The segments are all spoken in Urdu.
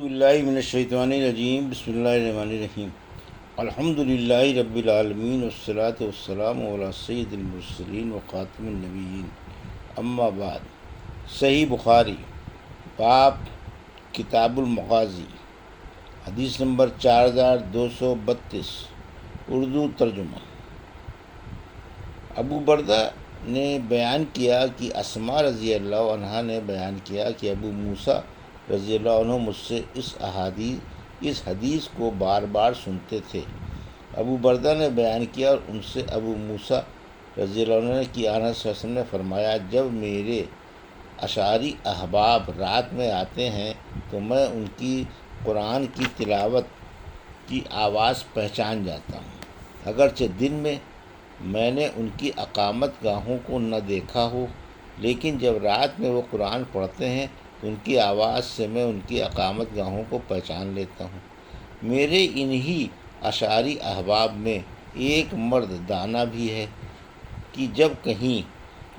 باللہ من الشیطان الرجیم بسم اللہ الرحمن الرحیم الحمد للہ رب العالمین والصلاة والسلام علی سید المرسلین وخاتم النبیین اما بعد۔ صحیح بخاری باب کتاب المغازی، حدیث نمبر 4232، اردو ترجمہ۔ ابو بردہ نے بیان کیا کہ اسماء رضی اللہ عنہا نے بیان کیا کہ ابو موسیٰ رضی اللہ عنہ مجھ سے اس حدیث کو بار بار سنتے تھے۔ ابو بردہ نے بیان کیا اور ان سے ابو موسیٰ رضی اللہ عنہ نے کہ آنس صلی اللہ علیہ وسلم نے فرمایا، جب میرے اشعری احباب رات میں آتے ہیں تو میں ان کی قرآن کی تلاوت کی آواز پہچان جاتا ہوں، اگرچہ دن میں میں نے ان کی اقامت گاہوں کو نہ دیکھا ہو، لیکن جب رات میں وہ قرآن پڑھتے ہیں تو ان کی آواز سے میں ان کی اقامت گاہوں کو پہچان لیتا ہوں۔ میرے انہی اشعری احباب میں ایک مرد دانا بھی ہے کہ جب کہیں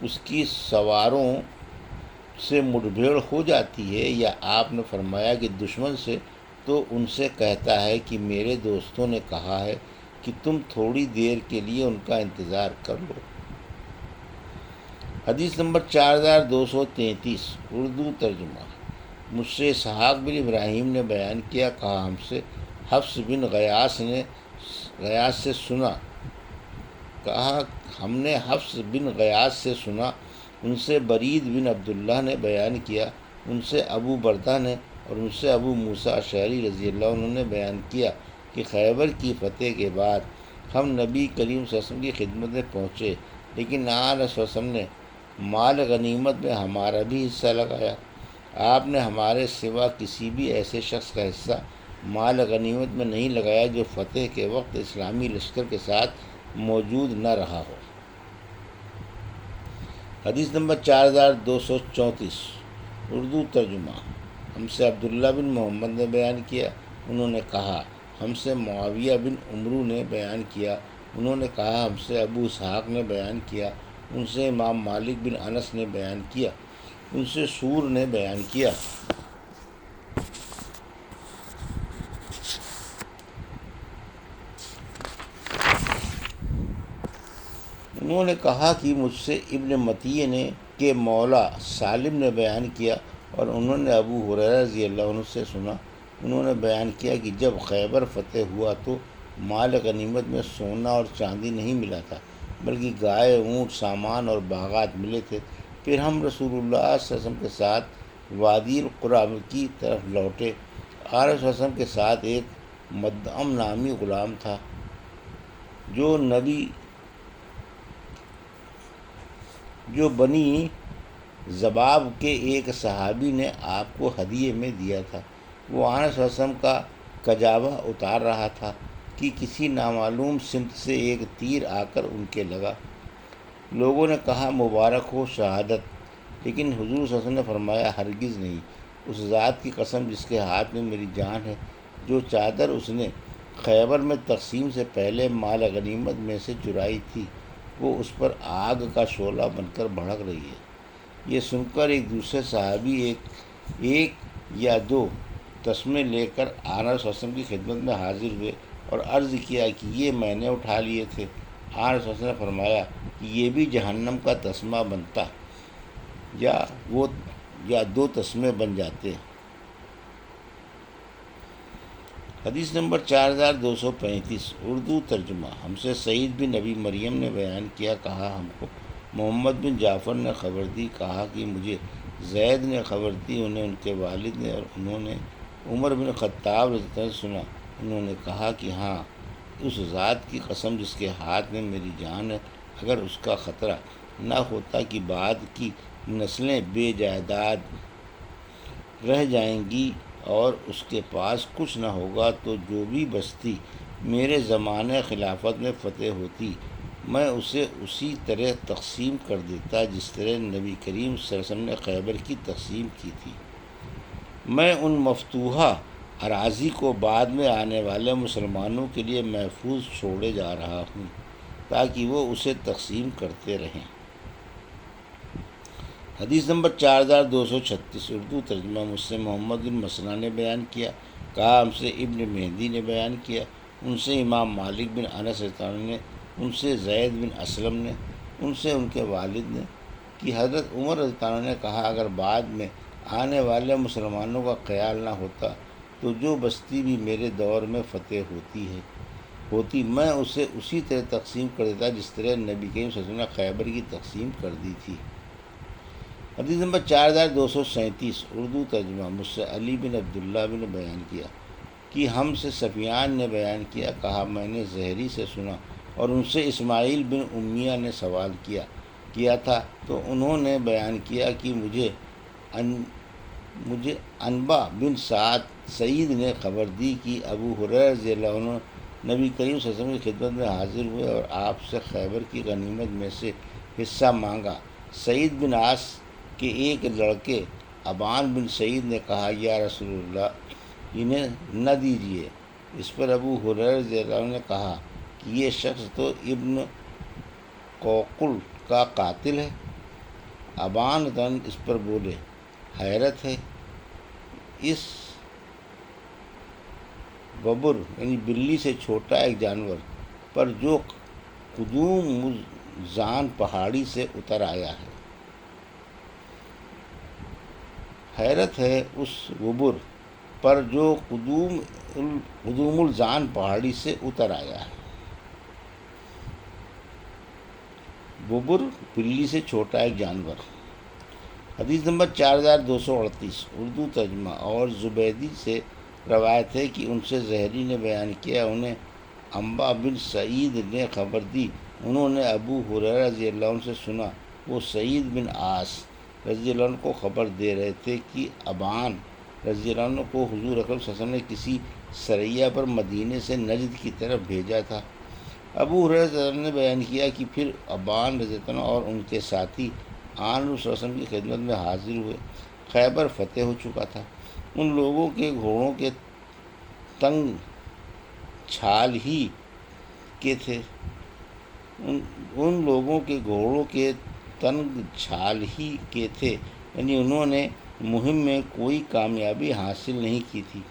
اس کی سواروں سے مٹبھیڑ ہو جاتی ہے یا آپ نے فرمایا کہ دشمن سے، تو ان سے کہتا ہے کہ میرے دوستوں نے کہا ہے کہ تم تھوڑی دیر کے لیے ان کا انتظار کر لو۔ حدیث نمبر 4233، اردو ترجمہ۔ مجھ سے اسحاق بن ابراہیم نے بیان کیا، کہا ہم سے حفص بن غیاث سے سنا، کہا ہم نے حفص بن غیاث سے سنا، ان سے برید بن عبداللہ نے بیان کیا، ان سے ابو بردہ نے اور ان سے ابو موسیٰ اشعری رضی اللہ عنہ نے بیان کیا کہ خیبر کی فتح کے بعد ہم نبی کریم صلی اللہ علیہ وسلم کی خدمت میں پہنچے، لیکن آن صلی اللہ علیہ وسلم نے مال غنیمت میں ہمارا بھی حصہ لگایا۔ آپ نے ہمارے سوا کسی بھی ایسے شخص کا حصہ مال غنیمت میں نہیں لگایا جو فتح کے وقت اسلامی لشکر کے ساتھ موجود نہ رہا ہو۔ حدیث نمبر 4234، اردو ترجمہ۔ ہم سے عبداللہ بن محمد نے بیان کیا، انہوں نے کہا ہم سے معاویہ بن عمرو نے بیان کیا، انہوں نے کہا ہم سے ابو اسحاق نے بیان کیا، ان سے امام مالک بن انس نے بیان کیا، ان سے سور نے بیان کیا۔ انہوں نے کہا کہ مجھ سے ابن متیع نے کہ مولا سالم نے بیان کیا، اور انہوں نے ابو ہریرہ رضی اللہ عنہ سے سنا، انہوں نے بیان کیا کہ جب خیبر فتح ہوا تو مال غنیمت میں سونا اور چاندی نہیں ملا تھا، بلکہ گائے، اونٹ، سامان اور باغات ملے تھے۔ پھر ہم رسول اللہ صلی اللہ علیہ وسلم کے ساتھ وادی القریٰ کی طرف لوٹے۔ آپ صلی اللہ علیہ وسلم کے ساتھ ایک مدعم نامی غلام تھا جو بنی زباب کے ایک صحابی نے آپ کو ہدیے میں دیا تھا۔ وہ آنس صلی اللہ علیہ وسلم کا کجاوہ اتار رہا تھا کہ کسی نامعلوم سمت سے ایک تیر آ کر ان کے لگا۔ لوگوں نے کہا مبارک ہو شہادت، لیکن حضور صلی اللہ علیہ وسلم نے فرمایا ہرگز نہیں، اس ذات کی قسم جس کے ہاتھ میں میری جان ہے، جو چادر اس نے خیبر میں تقسیم سے پہلے مال غنیمت میں سے چرائی تھی، وہ اس پر آگ کا شعلہ بن کر بھڑک رہی ہے۔ یہ سن کر ایک دوسرے صحابی ایک یا دو تسمے لے کر آنس صلی اللہ علیہ وسلم کی خدمت میں حاضر ہوئے اور عرض کیا کہ یہ میں نے اٹھا لیے تھے۔ آنس صلی اللہ علیہ وسلم نے فرمایا کہ یہ بھی جہنم کا تسمہ بنتا یا دو تسمے بن جاتے۔ حدیث نمبر 4235، اردو ترجمہ۔ ہم سے سعید بن ابی مریم نے بیان کیا، کہا ہم کو محمد بن جعفر نے خبر دی، کہا کہ مجھے زید نے خبر دی، انہیں ان کے والد نے، اور انہوں نے عمر بن خطاب رضی اللہ عنہ سے سنا، انہوں نے کہا کہ ہاں، اس ذات کی قسم جس کے ہاتھ میں میری جان ہے، اگر اس کا خطرہ نہ ہوتا کہ بعد کی نسلیں بے جائیداد رہ جائیں گی اور اس کے پاس کچھ نہ ہوگا، تو جو بھی بستی میرے زمانہ خلافت میں فتح ہوتی، میں اسے اسی طرح تقسیم کر دیتا جس طرح نبی کریم صلی اللہ علیہ وسلم نے خیبر کی تقسیم کی تھی۔ میں ان مفتوحہ اراضی کو بعد میں آنے والے مسلمانوں کے لیے محفوظ چھوڑے جا رہا ہوں تاکہ وہ اسے تقسیم کرتے رہیں۔ حدیث نمبر 4236 اردو ترجمہ مجھ سے محمد بن مسلمہ نے بیان کیا، کہا ہم سے ابن مہدی نے بیان کیا، ان سے امام مالک بن انس رضی اللہ عنہ نے، ان سے زید بن اسلم نے، ان سے ان کے والد نے، کہ حضرت عمر رضی اللہ عنہ نے کہا اگر بعد میں آنے والے مسلمانوں کا خیال نہ ہوتا تو جو بستی بھی میرے دور میں فتح ہوتی میں اسے اسی طرح تقسیم کر دیتا جس طرح نبی کریم صلی اللہ علیہ وسلم نے خیبر کی تقسیم کر دی تھی۔ حدیث نمبر 4237 اردو ترجمہ مجھ سے علی بن عبداللہ نے بیان کیا کہ ہم سے سفیان نے بیان کیا، کہا میں نے زہری سے سنا اور ان سے اسماعیل بن امیہ نے سوال کیا تھا تو انہوں نے بیان کیا کہ مجھے انبا بن سعید نے خبر دی کہ ابو ہریرہ رضی اللہ عنہ نبی کریم صلی اللہ علیہ وسلم کی خدمت میں حاضر ہوئے اور آپ سے خیبر کی غنیمت میں سے حصہ مانگا۔ سعید بن عاص کے ایک لڑکے ابان بن سعید نے کہا یا رسول اللہ انہیں نہ دیجیے۔ اس پر ابو ہریرہ رضی اللہ عنہ نے کہا کہ یہ شخص تو ابن قوقل کا قاتل ہے۔ ابان اس پر بولے حیرت ہے، اس ببر یعنی بلی سے چھوٹا ایک جانور پر جو قدوم ملزان پہاڑی سے اتر آیا ہے، حیرت ہے اس ببر پر جو قدوم الزان پہاڑی سے اتر آیا ہے۔ ببر بلی سے چھوٹا ایک جانور۔ حدیث نمبر 4238 اردو ترجمہ اور زبیدی سے روایت ہے کہ ان سے زہری نے بیان کیا، انہیں انبا بن سعید نے خبر دی، انہوں نے ابو ہریرہ رضی اللہ عنہ سے سنا، وہ سعید بن عاص رضی اللہ عنہ کو خبر دے رہے تھے کہ ابان رضی اللہ عنہ کو حضور اکرم صلی اللہ علیہ وسلم نے کسی سریہ پر مدینے سے نجد کی طرف بھیجا تھا۔ ابو ہریرہ رضی اللہ عنہ نے بیان کیا کہ پھر ابان رضی اللہ عنہ اور ان کے ساتھی آن صلی اللہ علیہ وسلم کی خدمت میں حاضر ہوئے۔ خیبر فتح ہو چکا تھا، ان لوگوں کے گھوڑوں کے تنگ چھال ہی کے تھے یعنی انہوں نے مہم میں کوئی کامیابی حاصل نہیں کی تھی۔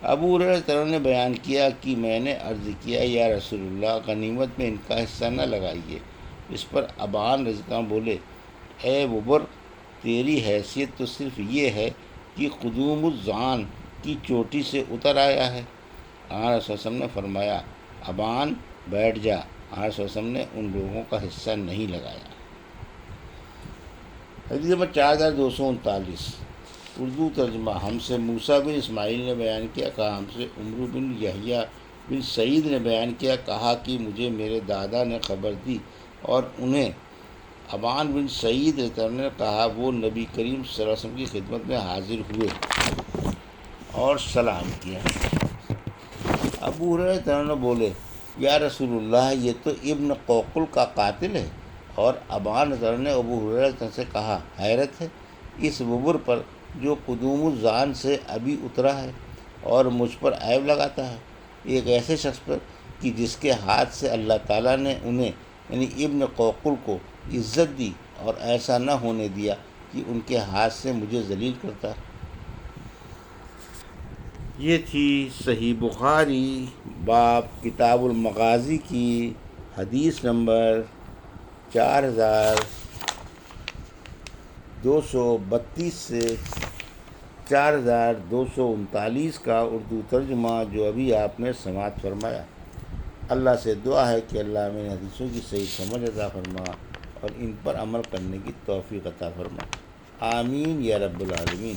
ابو ہریرہ رضی اللہ عنہ نے بیان کیا کہ میں نے عرض کیا یا رسول اللہ غنیمت میں ان کا حصہ نہ لگائیے۔ اس پر ابان رضی اللہ عنہ بولے اے ببر تیری حیثیت تو صرف یہ ہے کہ قدوم الزان کی چوٹی سے اتر آیا ہے۔ آن صلی اللہ علیہ وسلم نے فرمایا ابان بیٹھ جا۔ آن صلی اللہ علیہ وسلم نے ان لوگوں کا حصہ نہیں لگایا۔ حدیث نمبر 4239 اردو ترجمہ ہم سے موسیٰ بن اسماعیل نے بیان کیا، کہا ہم سے عمرو بن یحییٰ بن سعید نے بیان کیا، کہا کہ مجھے میرے دادا نے خبر دی اور انہیں ابان بن سعید رضی اللہ عنہ نے کہا وہ نبی کریم صلی اللہ علیہ وسلم کی خدمت میں حاضر ہوئے اور سلام کیا۔ ابو ہریرہ رضی اللہ عنہ بولے یا رسول اللہ یہ تو ابن قوقل کا قاتل ہے، اور ابان رضی اللہ عنہ نے ابو ہریرہ رضی اللہ عنہ سے کہا حیرت ہے اس ببر پر جو قدوم الزان سے ابھی اترا ہے اور مجھ پر عیب لگاتا ہے، ایک ایسے شخص پر کہ جس کے ہاتھ سے اللہ تعالیٰ نے انہیں یعنی ابن قوقل کو عزت دی اور ایسا نہ ہونے دیا کہ ان کے ہاتھ سے مجھے ذلیل کرتا۔ یہ تھی صحیح بخاری باب کتاب المغازی کی حدیث نمبر 4232 سے 4239 کا اردو ترجمہ جو ابھی آپ نے سماعت فرمایا۔ اللہ سے دعا ہے کہ اللہ ہمیں حدیثوں کی صحیح سمجھ عطا فرما اور ان پر عمل کرنے کی توفیق عطا فرما، آمین یا رب العالمین۔